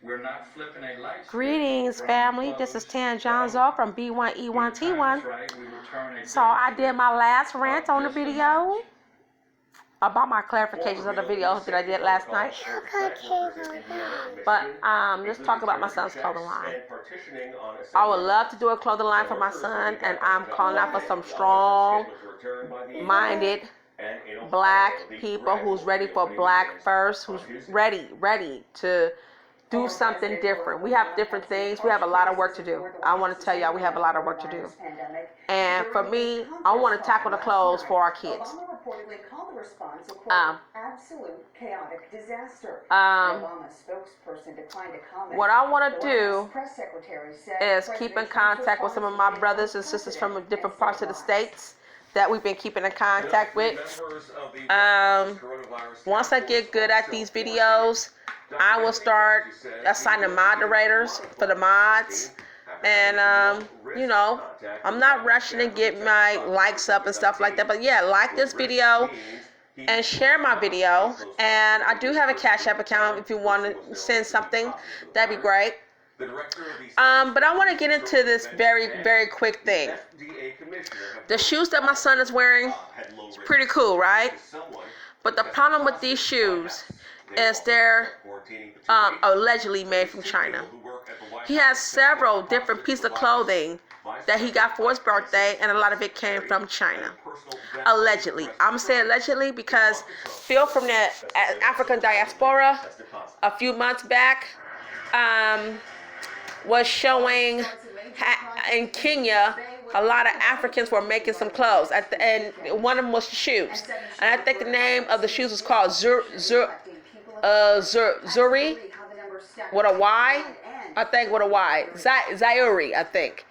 We're not flipping a light. Greetings, family. This is Tan Johnzo from B1E1T1. So I did my last rant on the video about my clarifications of the video that I did last night. But let's talk about my son's clothing line. I would love to do a clothing line for my son, and I'm calling out for some strong-minded black people who's ready for black first, who's ready to do something different. We have different things. We have a lot of work to do. I want to tell y'all we have a lot of work to do. And for me, I want to tackle the clothes for our kids. Absolute chaotic disaster. What I want to do is keep in contact with some of my brothers and sisters from different parts of the states that we've been keeping in contact with. Once I get good at these videos, I will start assigning moderators for the mods. And, I'm not rushing to get my likes up and stuff like that. But yeah, like this video and share my video. And I do have a Cash App account if you want to send something. That'd be great. But I want to get into this very, very quick thing. The shoes that my son is wearing is pretty cool, right? But the problem with these shoes is they're allegedly made from China. He has several different pieces of clothing that he got for his birthday, and a lot of it came from China. Allegedly. I'm saying allegedly because Phil from the African diaspora a few months back was showing in Kenya a lot of Africans were making some clothes, and one of them was shoes. And I think the name of the shoes was called Zuri, with a Y, I think with a Y, Zairi, I think.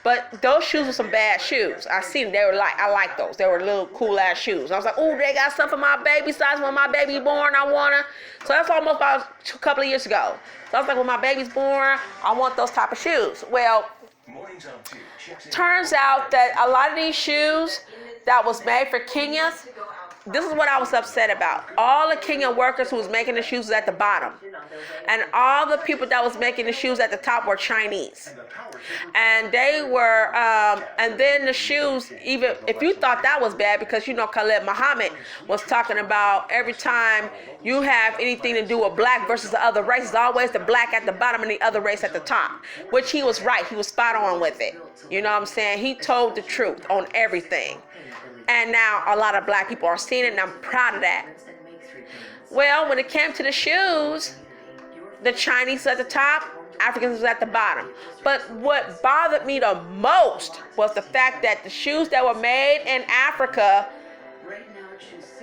But those shoes were some bad shoes. I seen them. I like those. They were little cool ass shoes. I was like, oh, they got stuff for my baby size. When my baby born, I wanna. So that's almost about a couple of years ago. So I was like, when my baby's born, I want those type of shoes. Well, turns out that a lot of these shoes that was made for Kenyans, this is what I was upset about. All the Kenyan workers who was making the shoes was at the bottom. And all the people that was making the shoes at the top were Chinese. And they were, and then the shoes, even if you thought that was bad, because Khalid Muhammad was talking about every time you have anything to do with black versus the other race, it's always the black at the bottom and the other race at the top. Which he was right. He was spot on with it. You know what I'm saying? He told the truth on everything. And now a lot of black people are seeing it, and I'm proud of that. Well, when it came to the shoes, the Chinese was at the top, Africans was at the bottom. But what bothered me the most was the fact that the shoes that were made in Africa,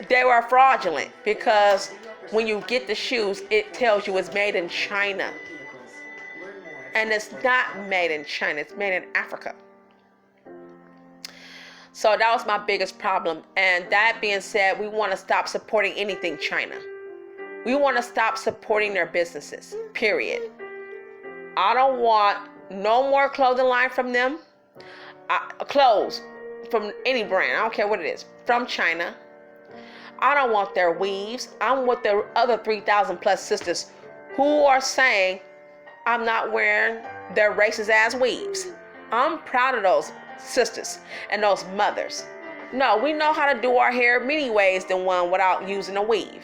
they were fraudulent, because when you get the shoes, it tells you it's made in China. And it's not made in China, it's made in Africa. So that was my biggest problem. And that being said, we want to stop supporting anything China. We want to stop supporting their businesses, period. I don't want no more clothing line from them. Clothes from any brand, I don't care what it is, from China. I don't want their weaves. I'm with the other 3,000 plus sisters who are saying I'm not wearing their racist ass weaves. I'm proud of those sisters and those mothers. No, we know how to do our hair many ways than one without using a weave.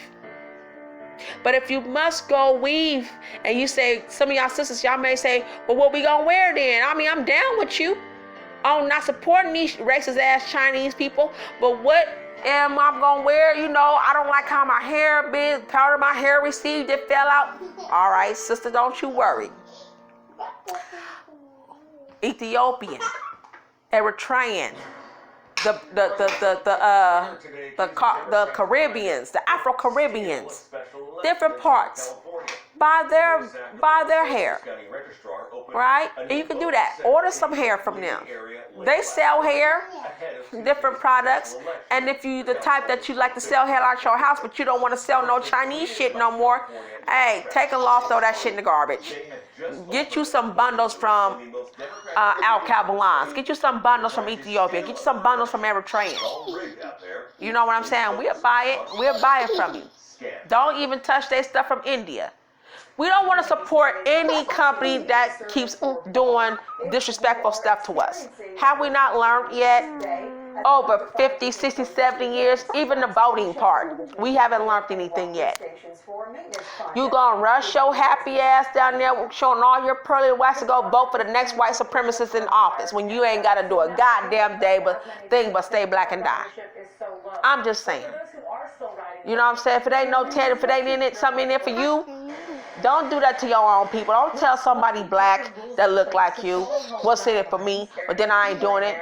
But if you must go weave, and you say, some of y'all sisters, y'all may say, well, what we gonna wear then? I mean, I'm down with you. I'm not supporting these racist ass Chinese people, but what am I gonna wear? I don't like how my hair been, part of my hair received, it fell out. All right, sister, don't you worry. Ethiopian, Eritrean, the Caribbeans, the Afro-Caribbeans, different parts, buy their hair, right? And you can do that. Order some hair from them. They sell hair, different products, and if you the type that you like to sell hair out your house, but you don't want to sell no Chinese shit no more, hey, take a loss, throw that shit in the garbage. Get you some bundles from Al Kabalans. Get you some bundles from Ethiopia. Get you some bundles from Eritrea. You know what I'm saying? We'll buy it. We'll buy it from you. Don't even touch their stuff from India. We don't want to support any company that keeps doing disrespectful stuff to us. Have we not learned yet? Over 50, 60, 70 years, even the voting part, we haven't learned anything yet. You gonna rush your happy ass down there showing all your pearly whites to go vote for the next white supremacist in office when you ain't gotta do a goddamn thing but stay black and die. I'm just saying. You know what I'm saying? If it ain't no tent, if it ain't in it, something in it for you, don't do that to your own people. Don't tell somebody black that look like you, what's in it for me, but then I ain't doing it.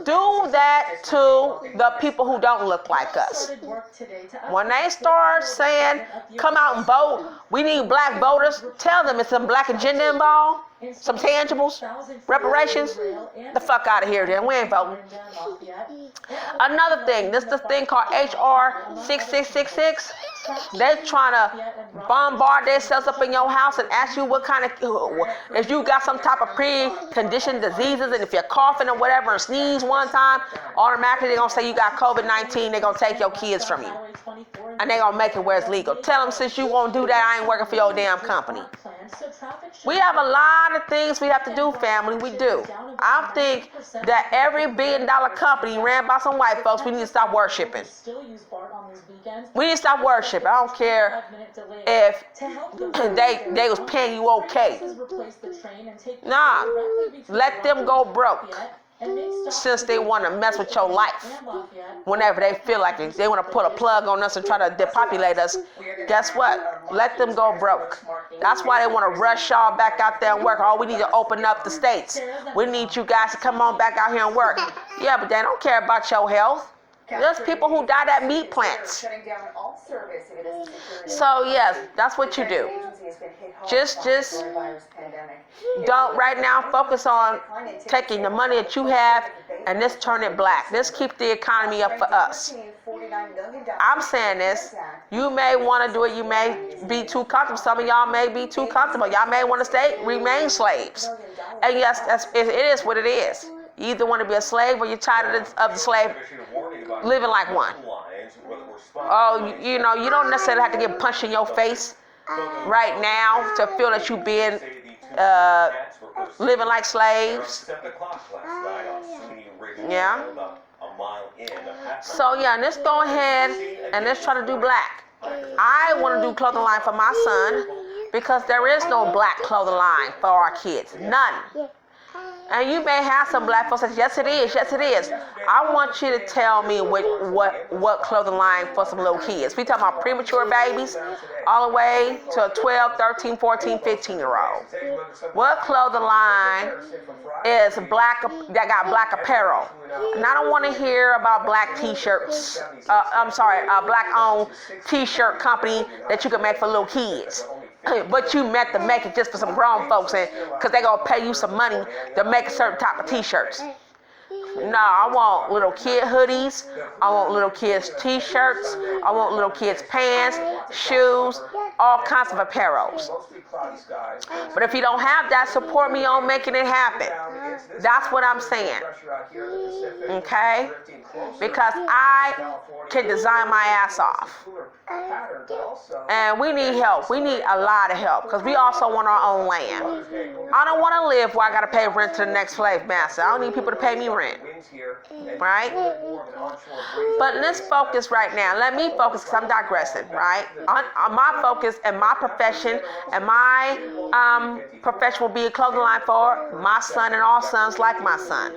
Do that to the people who don't look like us. When they start saying, come out and vote, we need black voters, tell them it's some black agenda involved, some tangibles, reparations. The fuck out of here then, we ain't voting. Another thing, this thing called HR 6666. They're trying to bombard themselves up in your house and ask you what kind of, if you got some type of pre-conditioned diseases, and if you're coughing or whatever and sneeze one time, automatically they're going to say you got COVID-19, they're going to take your kids from you. And they're going to make it where it's legal. Tell them, since you won't do that, I ain't working for your damn company. We have a lot of things we have to do, family. We do. I think that every billion-dollar company ran by some white folks, we need to stop worshiping. We need to stop worshiping. I don't care if they was paying you okay. Nah, let them go broke. Since they want to mess with your life whenever they feel like it. They want to put a plug on us and try to depopulate us. Guess what? Let them go broke. That's why they want to rush y'all back out there and work. Oh, we need to open up the states. We need you guys to come on back out here and work. Yeah, but they don't care about your health. There's people who died at meat plants. So yes, that's what you do. Just don't right now focus on taking the money that you have and let's turn it black. Let's keep the economy up for us. I'm saying this. You may want to do it. You may be too comfortable. Some of y'all may be too comfortable. Y'all may want to remain slaves. And yes, it is what it is. You either want to be a slave or you're tired of the slave living like one. Oh, you know, you don't necessarily have to get punched in your face right now to feel that you're being living like slaves. Yeah. So yeah, let's go ahead and let's try to do black. I want to do clothing line for my son because there is no black clothing line for our kids. None. And you may have some black folks that say, yes it is, yes it is. I want you to tell me what clothing line for some little kids. We talking about premature babies all the way to a 12, 13, 14, 15-year-old. What clothing line is black, that got black apparel? And I don't want to hear about black t-shirts. A black-owned t-shirt company that you can make for little kids. But you meant to make it just for some grown folks, and because they're going to pay you some money to make a certain type of t-shirts. No, I want little kid hoodies. I want little kids t-shirts. I want little kids pants, shoes, all kinds of apparels. But if you don't have that, support me on making it happen. That's what I'm saying. Okay? Because I can design my ass off. And we need help. We need a lot of help because we also want our own land. I don't want to live where I got to pay rent to the next slave master. I don't need people to pay me rent. Right? But let's focus right now. Let me focus because I'm digressing, right? On my focus and my profession, and my profession will be a clothing line for my son and all sons like my son.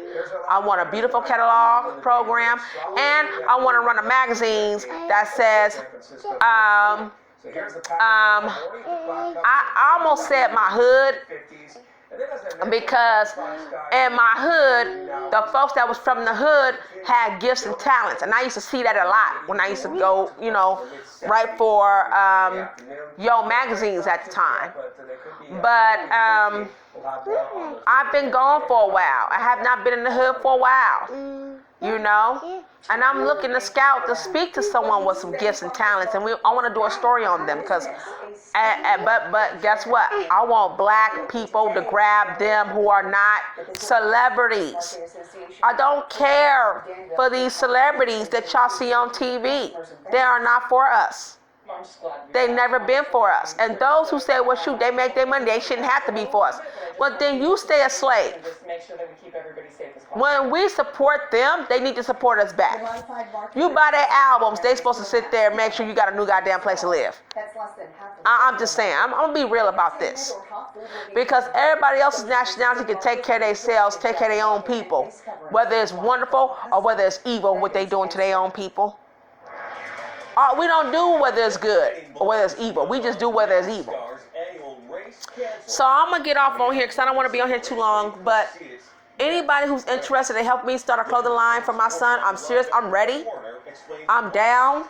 I want a beautiful catalog program, and I want to run a magazines that says, I almost said my hood, because in my hood, the folks that was from the hood had gifts and talents, and I used to see that a lot when I used to go, write for Yo magazines at the time. But I've been gone for a while. I have not been in the hood for a while, and I'm looking to scout to speak to someone with some gifts and talents, and I want to do a story on them because. But guess what? I want black people to grab them who are not celebrities. I don't care for these celebrities that y'all see on TV. They are not for us. I'm just glad we They got never it. been for us. And those who say, well, shoot, they make their money, they shouldn't have to be for us. Well, then you stay a slave. And just make sure that we keep everybody safe as possible. When we support them, they need to support us The back. modified market You buy their albums, they supposed to sit there and make sure you got a new goddamn place to live. That's less than half of I'm just saying, I'm gonna be real about this. Because everybody else's nationality can take care of themselves, take care of their own people. Whether it's wonderful or whether it's evil, what they doing to their own people. We don't do whether it's good or whether it's evil. We just do whether it's evil. So I'm gonna get off on here because I don't want to be on here too long. But anybody who's interested in helping me start a clothing line for my son, I'm serious. I'm ready. I'm down.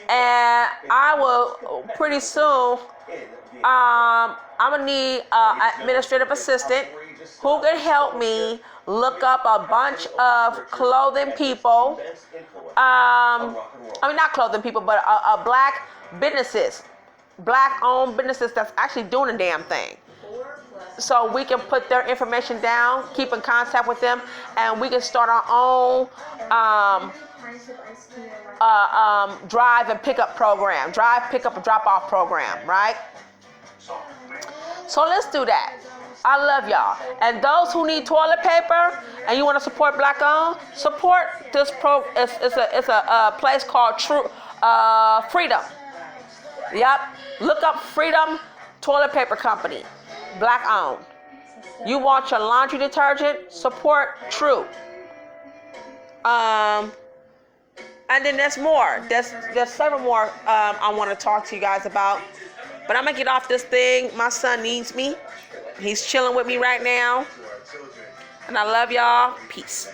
And I will pretty soon. I'm gonna need an administrative assistant who can help me look up a bunch of clothing people. Not clothing people, but black businesses, black-owned businesses that's actually doing a damn thing. So we can put their information down, keep in contact with them, and we can start our own drive and pickup program, drive, pickup, and drop-off program, right? So let's do that. I love y'all. And those who need toilet paper and you want to support black-owned, support this It's a place called Freedom. Yep. Look up Freedom Toilet Paper Company, black-owned. You want your laundry detergent? Support True. And then there's more. There's several more I want to talk to you guys about. But I'm gonna get off this thing. My son needs me. He's chilling with me right now. And I love y'all. Peace.